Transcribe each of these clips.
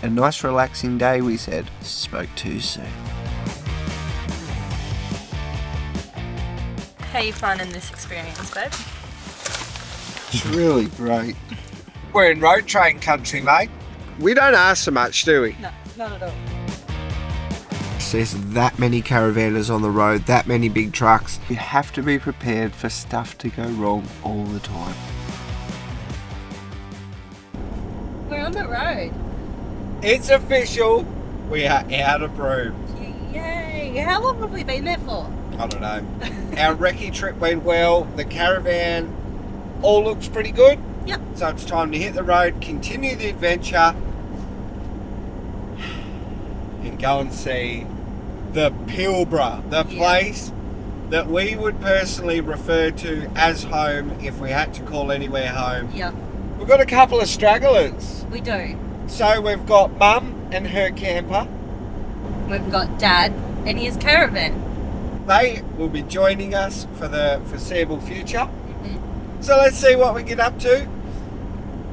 A nice relaxing day, we said. Spoke too soon. How you finding this experience, babe? It's really great. We're in road train country, mate. We don't ask so much, do we? No, not at all. There's that many caravanners on the road, that many big trucks. You have to be prepared for stuff to go wrong all the time. We're on the road. It's official. We are out of Broome. Yay! How long have we been there for? I don't know. Our recce trip went well. The caravan all looks pretty good. Yep. So it's time to hit the road, continue the adventure, and go and see the Pilbara, the place that we would personally refer to as home if we had to call anywhere home. Yep. We've got a couple of stragglers. We do. So we've got Mum and her camper. We've got Dad and his caravan. They will be joining us for the foreseeable future. So let's see what we get up to.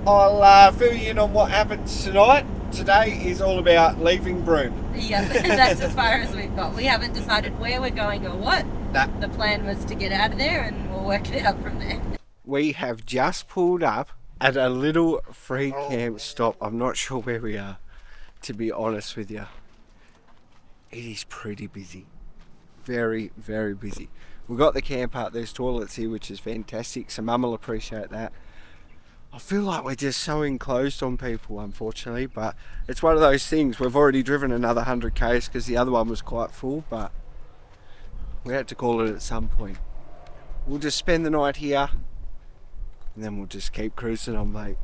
I'll fill you in on what happens tonight. Today is all about leaving Broome. Yeah, that's as far as we've got. We haven't decided where we're going or what. Nah. The plan was to get out of there and we'll work it out from there. We have just pulled up at a little free camp stop. I'm not sure where we are, to be honest with you. It is pretty busy. Very, very busy. We've got the camp out, there's toilets here, which is fantastic, so Mum will appreciate that. I feel like we're just so enclosed on people, unfortunately, but it's one of those things. We've already driven another 100 k's because the other one was quite full, but we had to call it at some point. We'll just spend the night here and then we'll just keep cruising on, mate.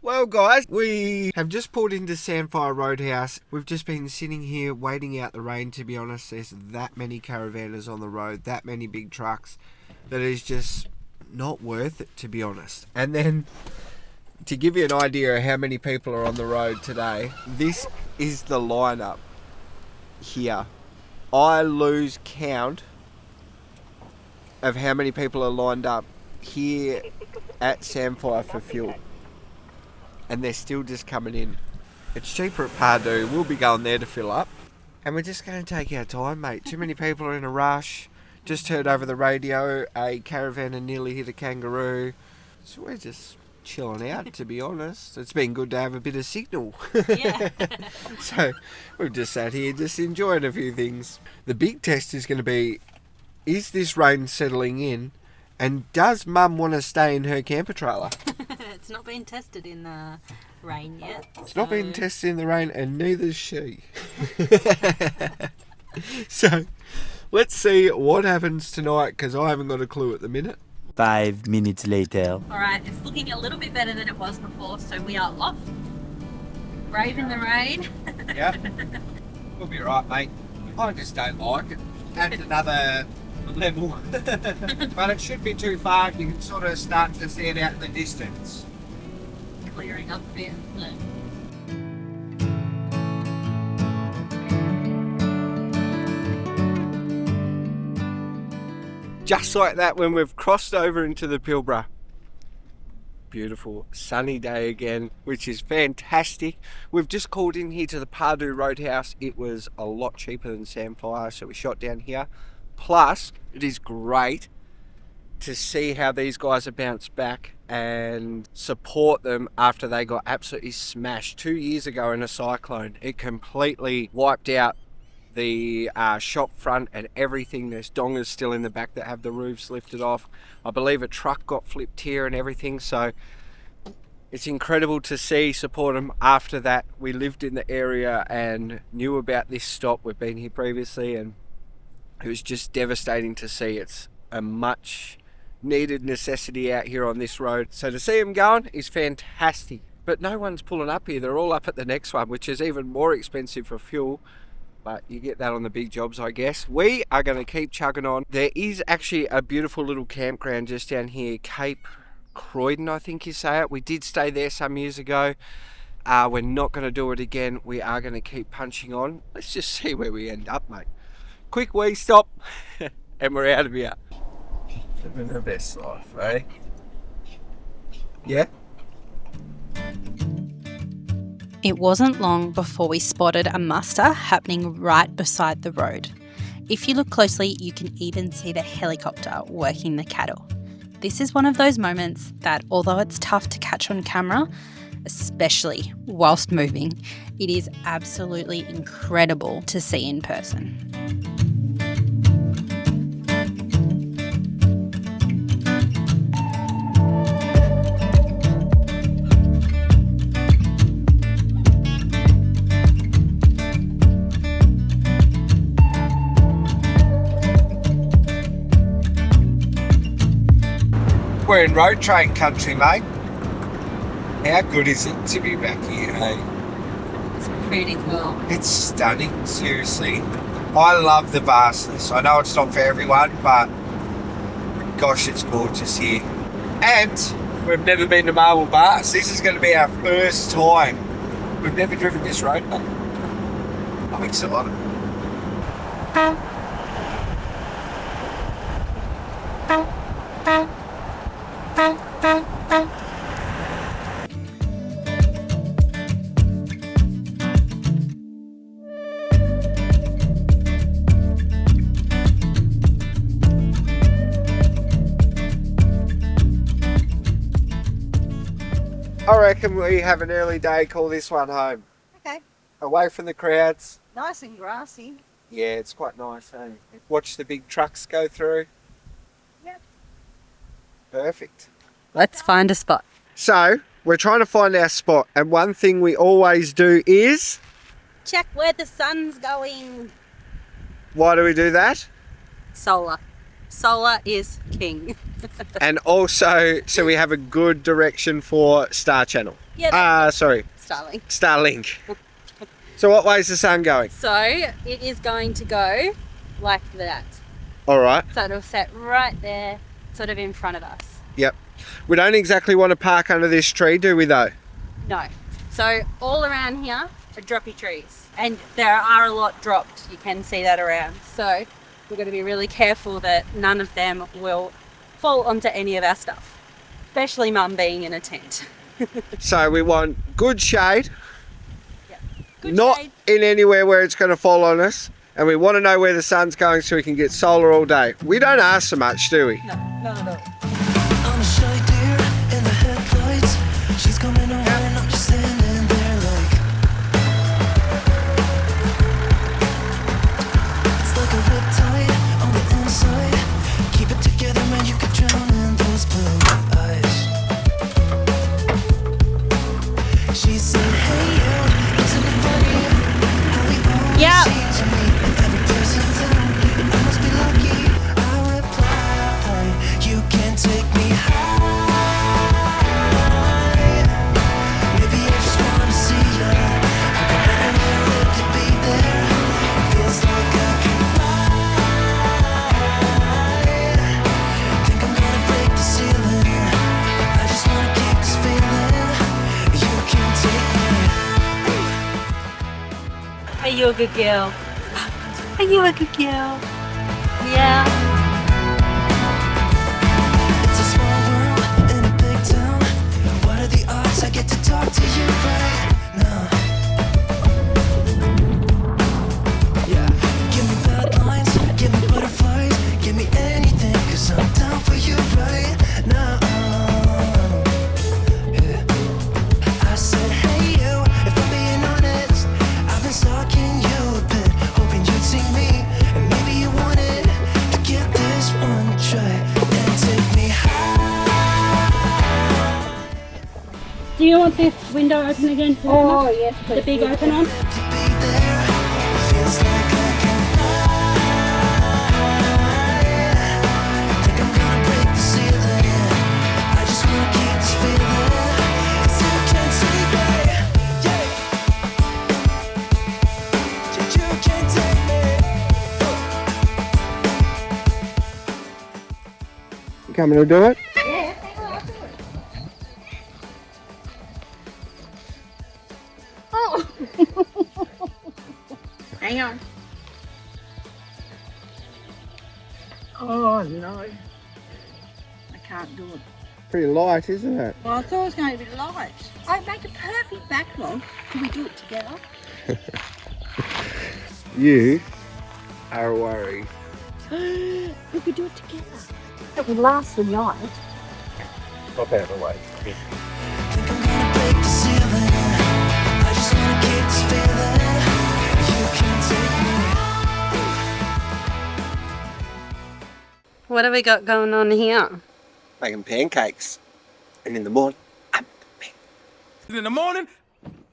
Well guys, we have just pulled into Sandfire Roadhouse. We've just been sitting here waiting out the rain, to be honest. There's that many caravanners on the road, that many big trucks, that is just not worth it, to be honest. And then, to give you an idea of how many people are on the road today, this is the lineup here. I lose count of how many people are lined up here at Sandfire for fuel. And they're still just coming in. It's cheaper at Pardue. We'll be going there to fill up. And we're just going to take our time, mate. Too many people are in a rush. Just heard over the radio a caravan nearly hit a kangaroo. So we're just chilling out, to be honest. It's been good to have a bit of signal. Yeah. So we've just sat here just enjoying a few things. The big test is going to be, is this rain settling in? And does Mum want to stay in her camper trailer? It's not been tested in the rain yet. It's not been tested in the rain, and neither's she. So, let's see what happens tonight, because I haven't got a clue at the minute. 5 minutes later. Alright, it's looking a little bit better than it was before, so we are off. Braving the rain. Yeah. We'll be right, mate. I just don't like it. Adds another level. But it should be too far. You can sort of start to see it out in the distance. Clearing up a bit. Just like that, when we've crossed over into the Pilbara. Beautiful sunny day again, which is fantastic. We've just called in here to the Pardue Roadhouse. It was a lot cheaper than Sandfire, so we shot down here. Plus, it is great to see how these guys have bounced back and support them after they got absolutely smashed 2 years ago in a cyclone. It completely wiped out the shop front and everything. There's dongers still in the back that have the roofs lifted off. I believe a truck got flipped here and everything, so it's incredible to see support them after that. We lived in the area and knew about this stop. We've been here previously and it was just devastating to see. It's a much needed necessity out here on this road. So to see them going is fantastic. But no one's pulling up here. They're all up at the next one, which is even more expensive for fuel. But you get that on the big jobs, I guess. We are going to keep chugging on. There is actually a beautiful little campground just down here, Cape Croydon, I think you say it. We did stay there some years ago. We're not going to do it again. We are going to keep punching on. Let's just see where we end up, mate. Quick wee stop and we're out of here. Living the best life, eh? Yeah? It wasn't long before we spotted a muster happening right beside the road. If you look closely, you can even see the helicopter working the cattle. This is one of those moments that, although it's tough to catch on camera, especially whilst moving, it is absolutely incredible to see in person. We're in road train country, mate. How good is it to be back here, hey? It's pretty cool. It's stunning, seriously. I love the vastness. I know it's not for everyone, but gosh, it's gorgeous here. And we've never been to Marble Bars. This is going to be our first time. We've never driven this road, mate. I'm excited. I reckon we have an early day, call this one home. Okay. Away from the crowds. Nice and grassy. Yeah, it's quite nice, eh? Watch the big trucks go through. Yep. Perfect. Let's find a spot. So, we're trying to find our spot, and one thing we always do is... Check where the sun's going. Why do we do that? Solar. Solar is king. And also, so we have a good direction for Star Channel. Yeah. Sorry, Starling. Starlink. So what way is the sun going? So it is going to go like that. All right. So it'll set right there, sort of in front of us. Yep. We don't exactly want to park under this tree, do we though? No. So all around here are droppy trees. And there are a lot dropped. You can see that around. So we've got to be really careful that none of them will fall onto any of our stuff. Especially Mum being in a tent. So we want good shade. Good Not shade. in anywhere where it's going to fall on us. And we want to know where the sun's going so we can get solar all day. We don't ask so much, do we? No, not at all. I'm a shy deer in the headlights. She's coming over and I'm just standing there like it's like a riptide on the inside. Keep it together, man, you could drown in those blue eyes. She said, hey, you, isn't it funny how we always Yeah. seem to meet in every person down? I must be lucky. I reply, you can take me high. Maybe I just wanna see ya. I've been everywhere to be there. Feels like I can fly. Think I'm gonna break the ceiling. I just wanna keep this feeling. You can take me. Are you a good girl? Are you a good girl? Yeah. It's a small world in a big town. What are the odds I get to talk to you right now? Yeah. Give me bad lines, give me butterflies, give me anything, 'cause I'm down for you right now. Yeah. I said, hey you, if I'm being honest, I've been stalking you a bit, hoping you'd see me, and maybe you wanted to give this one a try and take me high. Do you want this window open again? Oh, yes, the big open on? To be there, feels like I can fly. Think I'm gonna break the ceiling. I just wanna keep this feeling. So you can't take me, yeah. You can't take me. You coming to do it? Hang on. Oh no. I can't do it. Pretty light, isn't it? Well, I thought it was going to be light. I'd make a perfect backlog Can we do it together? You are worried. We could do it together. It would last the night. Pop out of the way. Think I'm gonna break the ceiling. I just wanna keep this feeling. You can take me. What have we got going on here? Making pancakes. And in the morning, In the morning,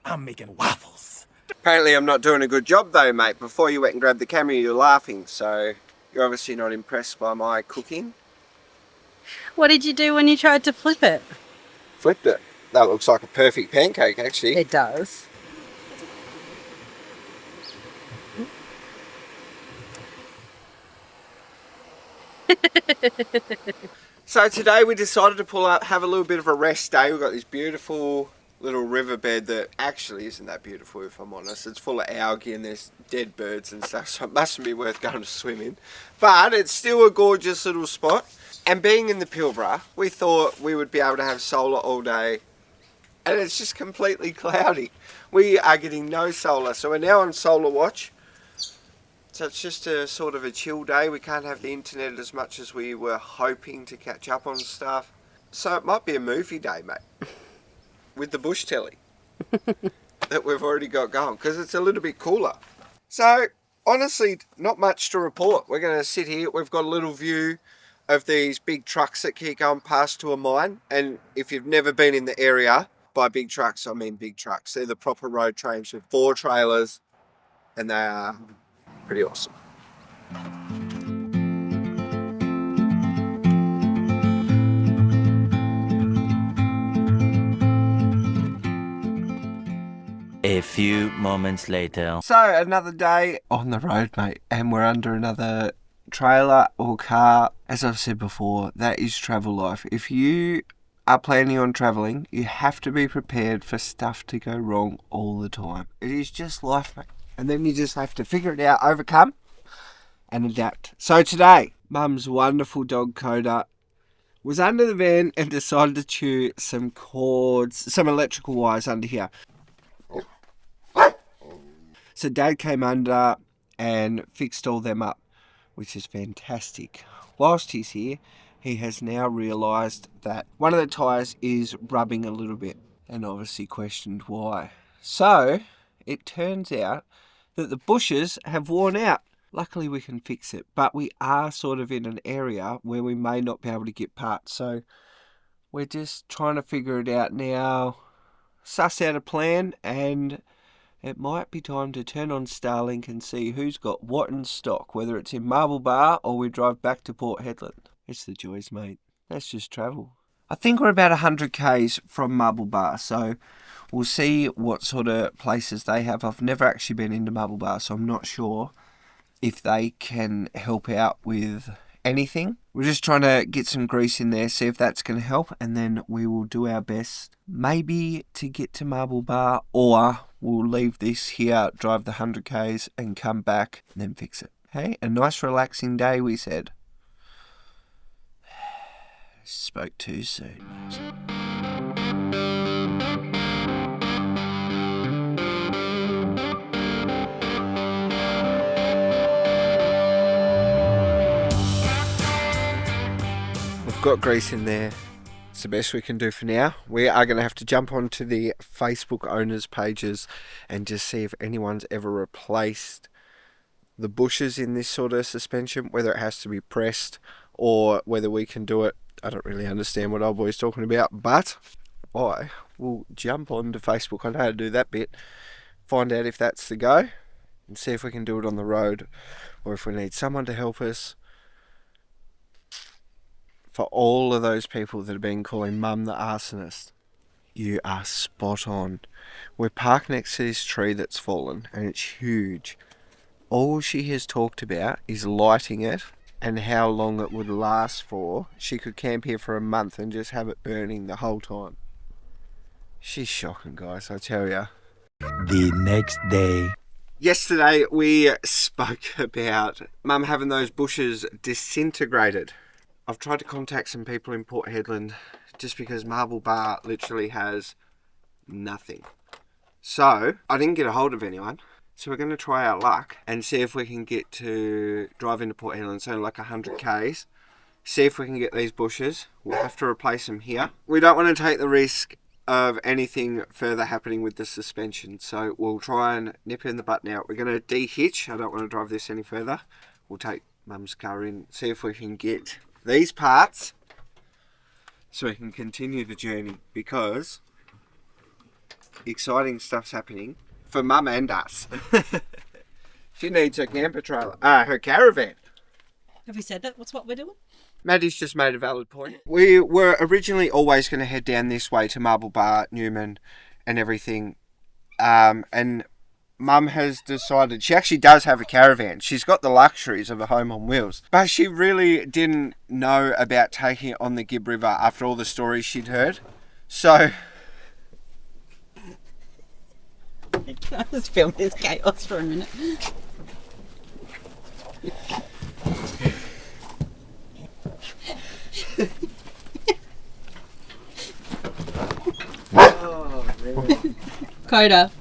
I'm making waffles. apparently I'm not doing a good job though, mate. Before you went and grabbed the camera, you were laughing. So you're obviously not impressed by my cooking. What did you do when you tried to flip it? Flipped it. That looks like a perfect pancake, actually. It does. So today we decided to pull up, have a little bit of a rest day. We've got this beautiful little riverbed that actually isn't that beautiful, if I'm honest. It's full of algae and there's dead birds and stuff, so it mustn't be worth going to swim in. But it's still a gorgeous little spot. And being in the Pilbara, we thought we would be able to have solar all day. And it's just completely cloudy. We are getting no solar, so we're now on solar watch. So it's just a sort of a chill day. We can't have the internet as much as we were hoping to catch up on stuff. So it might be a movie day, mate, with the bush telly that we've already got going, because it's a little bit cooler. So honestly, not much to report. We're going to sit here. We've got a little view of these big trucks that keep going past to a mine. And if you've never been in the area, by big trucks, I mean big trucks. They're the proper road trains with 4 trailers, and they are pretty awesome. A few moments later. So another day on the road, mate, and we're under another trailer or car. As I've said before, that is travel life. If you are planning on travelling, you have to be prepared for stuff to go wrong all the time. It is just life, mate. And then you just have to figure it out, overcome, and adapt. So today, Mum's wonderful dog Coda was under the van and decided to chew some cords, some electrical wires under here. So Dad came under and fixed all them up, which is fantastic. Whilst he's here, he has now realised that one of the tyres is rubbing a little bit, and obviously questioned why. So it turns out that the bushes have worn out. Luckily we can fix it, but we are sort of in an area where we may not be able to get parts, so we're just trying to figure it out now, suss out a plan, and it might be time to turn on Starlink and see who's got what in stock, whether it's in Marble Bar or we drive back to Port Hedland. It's the joys, mate. That's just travel. I think we're about 100 k's from Marble Bar, so we'll see what sort of places they have. I've never actually been into Marble Bar, so I'm not sure if they can help out with anything. We're just trying to get some grease in there, see if that's going to help, and then we will do our best maybe to get to Marble Bar, or we'll leave this here, drive the 100 k's and come back and then fix it. Hey, a nice relaxing day, we said. Spoke too soon. We've got grease in there. It's the best we can do for now. We are going to have to jump onto the Facebook owners pages and just see if anyone's ever replaced the bushes in this sort of suspension, whether it has to be pressed or whether we can do it. I don't really understand what old boy's talking about, but I will jump onto Facebook. I know how to do that bit. Find out if that's the go and see if we can do it on the road or if we need someone to help us. For all of those people that have been calling Mum the arsonist, you are spot on. We're parked next to this tree that's fallen and it's huge. All she has talked about is lighting it and how long it would last for. She could camp here for a month and just have it burning the whole time. She's shocking, guys, I tell ya. The next day. Yesterday we spoke about Mum having those bushes disintegrated. I've tried to contact some people in Port Hedland just because Marble Bar literally has nothing. So I didn't get a hold of anyone. So we're going to try our luck and see if we can get to drive into Port Hedland. So like 100 k's. See if we can get these bushes. We'll have to replace them here. We don't want to take the risk of anything further happening with the suspension. So we'll try and nip in the butt now. We're going to de-hitch. I don't want to drive this any further. We'll take Mum's car in, see if we can get these parts so we can continue the journey, because exciting stuff's happening for Mum and us. She needs her camper trailer, her caravan. Have we said that? What's what we're doing? Maddie's just made a valid point. We were originally always going to head down this way to Marble Bar, Newman and everything. And Mum has decided, she actually does have a caravan. She's got the luxuries of a home on wheels. But she really didn't know about taking it on the Gibb River after all the stories she'd heard. So... Can I just film this chaos for a minute? Coda.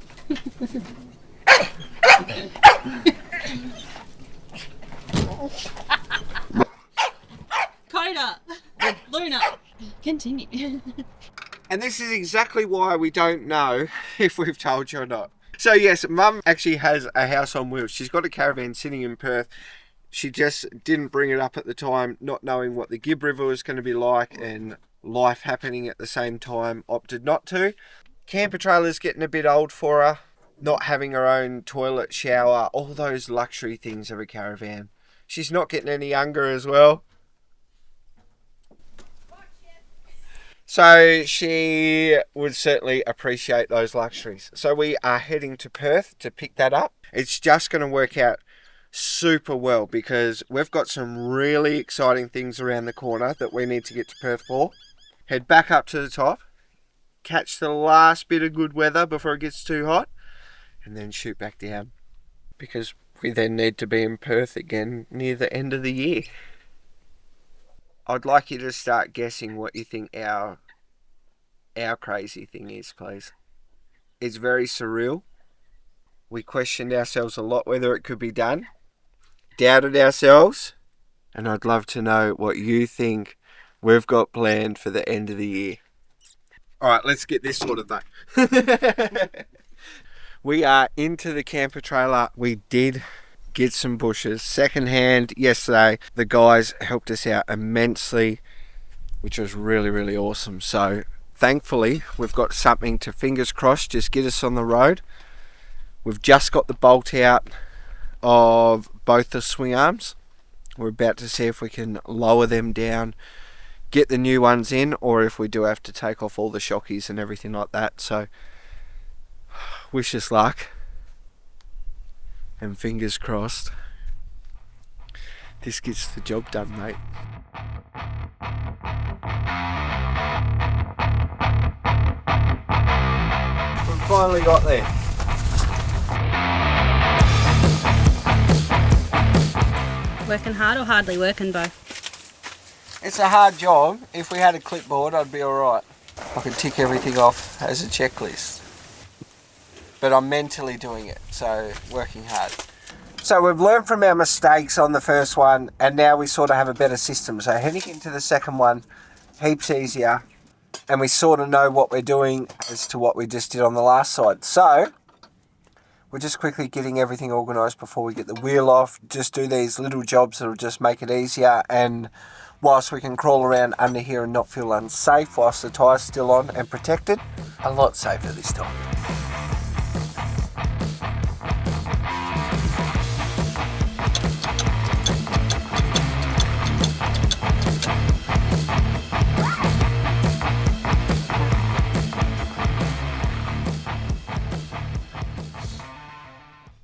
Coda. Luna. Continue. And this is exactly why we don't know if we've told you or not. So yes, Mum actually has a house on wheels. She's got a caravan sitting in Perth. She just didn't bring it up at the time, not knowing what the Gibb River was going to be like and life happening at the same time, opted not to. Camper trailer's getting a bit old for her, not having her own toilet, shower, all those luxury things of a caravan. She's not getting any younger as well. So she would certainly appreciate those luxuries. So we are heading to Perth to pick that up. It's just going to work out super well because we've got some really exciting things around the corner that we need to get to Perth for. Head back up to the top, catch the last bit of good weather before it gets too hot, and then shoot back down because we then need to be in Perth again near the end of the year. I'd like you to start guessing what you think our crazy thing is, please. It's very surreal. We questioned ourselves a lot whether it could be done. Doubted ourselves. And I'd love to know what you think we've got planned for the end of the year. Alright, let's get this sorted though. We are into the camper trailer. We did get some bushes secondhand yesterday. The guys helped us out immensely, which was really, really awesome. So thankfully we've got something to, fingers crossed, just get us on the road. We've just got the bolt out of both the swing arms. We're about to see if we can lower them down, get the new ones in, or if we do have to take off all the shockies and everything like that. So wish us luck. And fingers crossed, this gets the job done, mate. We've finally got there. Working hard or hardly working, Bo? It's a hard job. If we had a clipboard, I'd be alright. I could tick everything off as a checklist. But I'm mentally doing it, so working hard. So we've learned from our mistakes on the first one, and now we sort of have a better system. So heading into the second one, heaps easier, and we sort of know what we're doing as to what we just did on the last side. So we're just quickly getting everything organised before we get the wheel off. Just do these little jobs that'll just make it easier, and whilst we can crawl around under here and not feel unsafe whilst the tyre's still on and protected, a lot safer this time.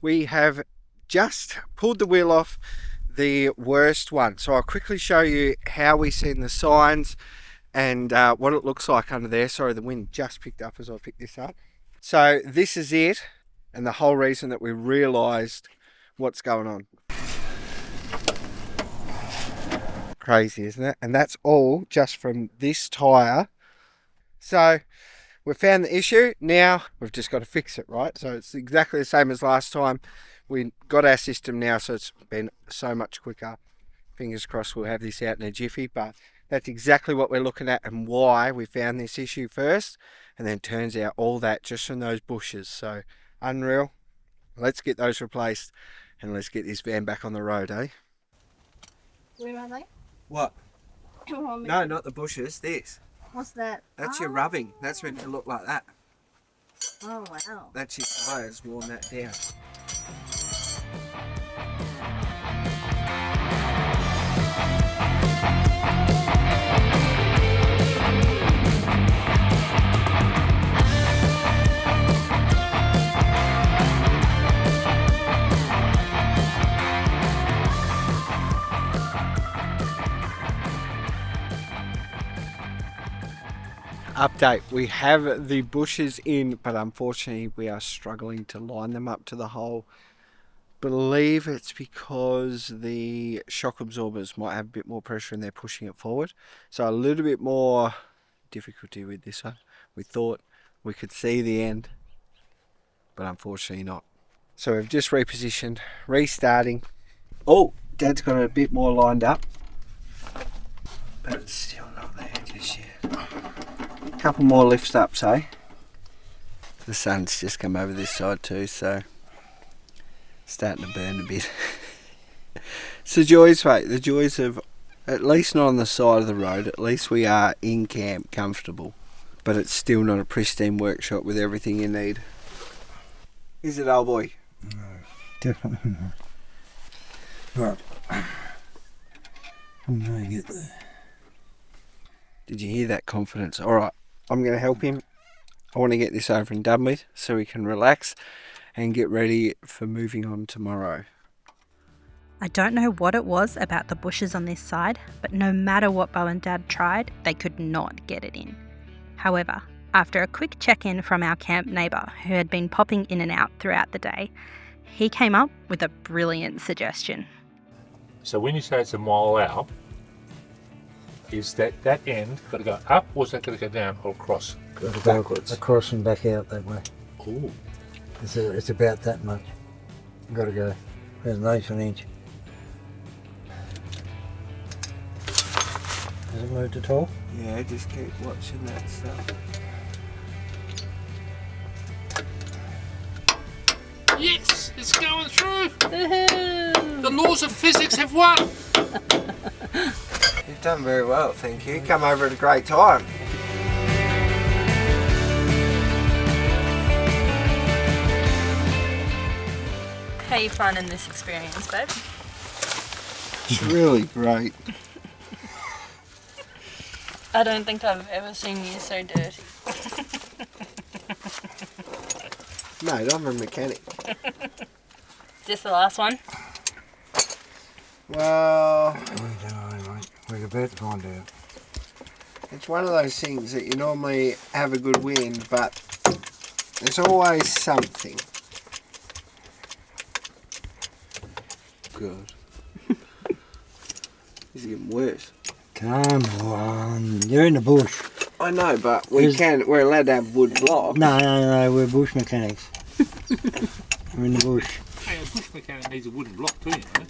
We have just pulled the wheel off the worst one. So I'll quickly show you how we seen the signs and what it looks like under there. Sorry, the wind just picked up as I picked this up. So this is it, and the whole reason that we realised what's going on. Crazy, isn't it? And that's all just from this tyre. So we've found the issue. Now we've just got to fix it, right? So it's exactly the same as last time. We got our system now, so it's been so much quicker. Fingers crossed we'll have this out in a jiffy, but that's exactly what we're looking at and why we found this issue first. And then turns out all that just from those bushes. So unreal. Let's get those replaced and let's get this van back on the road, eh? Where are they? What? No, not the bushes. This. What's that? That's your rubbing. That's meant to look like that. Oh, wow. That's your tyres worn that down. Update, we have the bushes in, but unfortunately we are struggling to line them up to the hole. Believe it's because the shock absorbers might have a bit more pressure and they're pushing it forward. So a little bit more difficulty with this one. We thought we could see the end, but unfortunately not. So we've just repositioned, restarting. Oh, Dad's got it a bit more lined up, but it's still not there just yet. Couple more lifts ups, eh? The sun's just come over this side too, so starting to burn a bit. It's the joys, mate. The joys of, at least not on the side of the road, at least we are in camp comfortable. But it's still not a pristine workshop with everything you need. Is it, old boy? No, definitely not. Right. I'm going to get there. Did you hear that confidence? Alright, I'm going to help him. I want to get this over and done with so we can relax and get ready for moving on tomorrow. I don't know what it was about the bushes on this side, but no matter what Bo and Dad tried, they could not get it in. However, after a quick check-in from our camp neighbour, who had been popping in and out throughout the day, he came up with a brilliant suggestion. So when you say it's a mile out, is that end got to go up, or is that got to go down or across? Backwards. Across and back out that way. Ooh. It's about that much. You've got to go. There's an eighth of an inch. Has it moved at all? Yeah, just keep watching that stuff. Yes, it's going through. The laws of physics have won. You've done very well, thank you. Come over at a great time. How are you finding this experience, babe? It's really great. I don't think I've ever seen you so dirty. Mate, I'm a mechanic. Is this the last one? Well, We don't know, mate. We're about to find out. it's one of those things that you normally have a good wind, but there's always something. Good. This is getting worse. Come on. You're in the bush. I know, but we're allowed to have wood block. No. We're bush mechanics. We're in the bush. Hey, a bush mechanic needs a wooden block too, you know.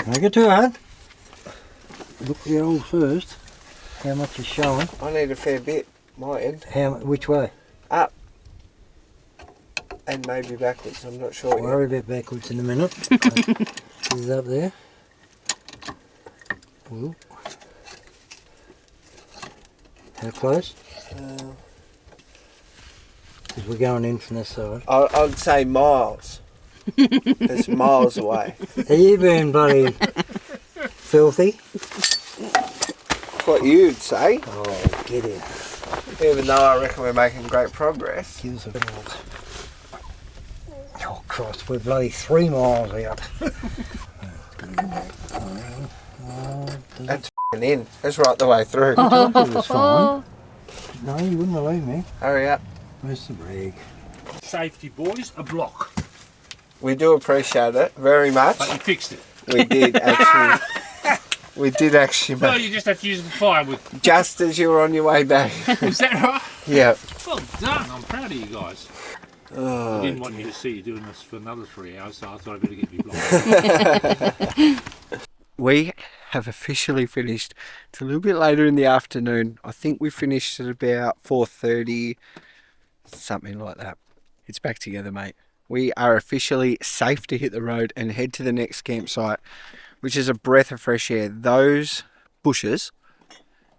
Make it too hard. Look at the hole first. How much is showing? I need a fair bit, my end. Which way? Up. And maybe backwards, I'm not sure I'll worry about backwards in a minute. This is up there. Ooh. How close? Because we're going in from this side. I'd say miles. It's miles away. Have you been bloody filthy? That's what you'd say. Oh, get in. Even though I reckon we're making great progress. Give us a minute. Oh, Christ, we're bloody 3 miles out. That's f***ing in. It's right the way through. I thought it was fine. No, you wouldn't believe me. Hurry up. Where's the rig? Safety, boys, a block. We do appreciate it very much. But you fixed it. We did actually. We did actually, No, mate. you just have to use the firewood. Just as you were on your way back. Is that right? Yeah. Well done. I'm proud of you guys. Oh, I didn't want you to see you doing this for another 3 hours, so I thought I'd better get you blind. we have officially finished. It's a little bit later in the afternoon. I think we finished at about 4:30, something like that. It's back together, mate. We are officially safe to hit the road and head to the next campsite, which is a breath of fresh air. Those bushes,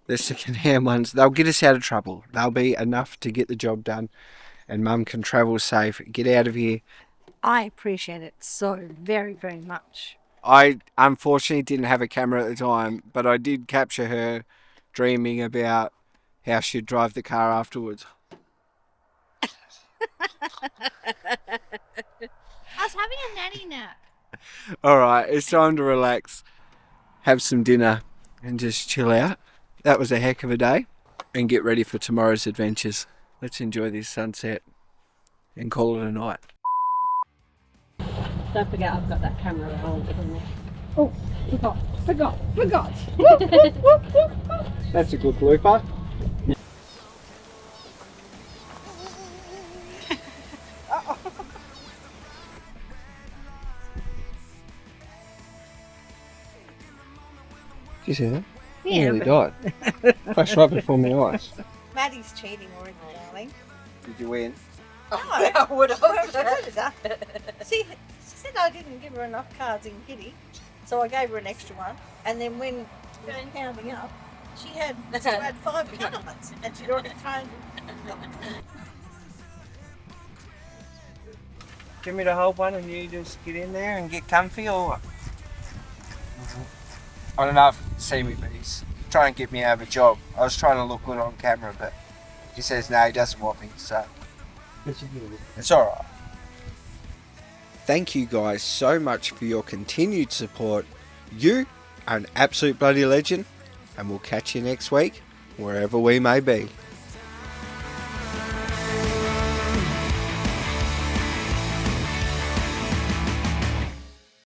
the second-hand ones, they'll get us out of trouble. They'll be enough to get the job done, and Mum can travel safe, get out of here. I appreciate it so very, very much. I unfortunately didn't have a camera at the time, but I did capture her dreaming about how she'd drive the car afterwards. I was having a nanny nap. Alright, it's time to relax, have some dinner, and just chill out. That was a heck of a day, and get ready for tomorrow's adventures. Let's enjoy this sunset and call it a night. Don't forget I've got that camera around in there. Oh, forgot. That's a good blooper. Did you see that? Yeah, He nearly died. Flashed right before my eyes. Maddie's cheating already, darling. Did you win? Oh, I would have. See, she said I didn't give her enough cards in kitty, so I gave her an extra one. And then when she was counting up, she had still had 5 cards, and she'd already thrown. Give me the whole one and you just get in there and get comfy, or what? I don't know if you can see me, but he's trying to get me out of a job. I was trying to look good on camera, but he says no, he doesn't want me, so it's alright. Thank you guys so much for your continued support. You are an absolute bloody legend, and we'll catch you next week, wherever we may be.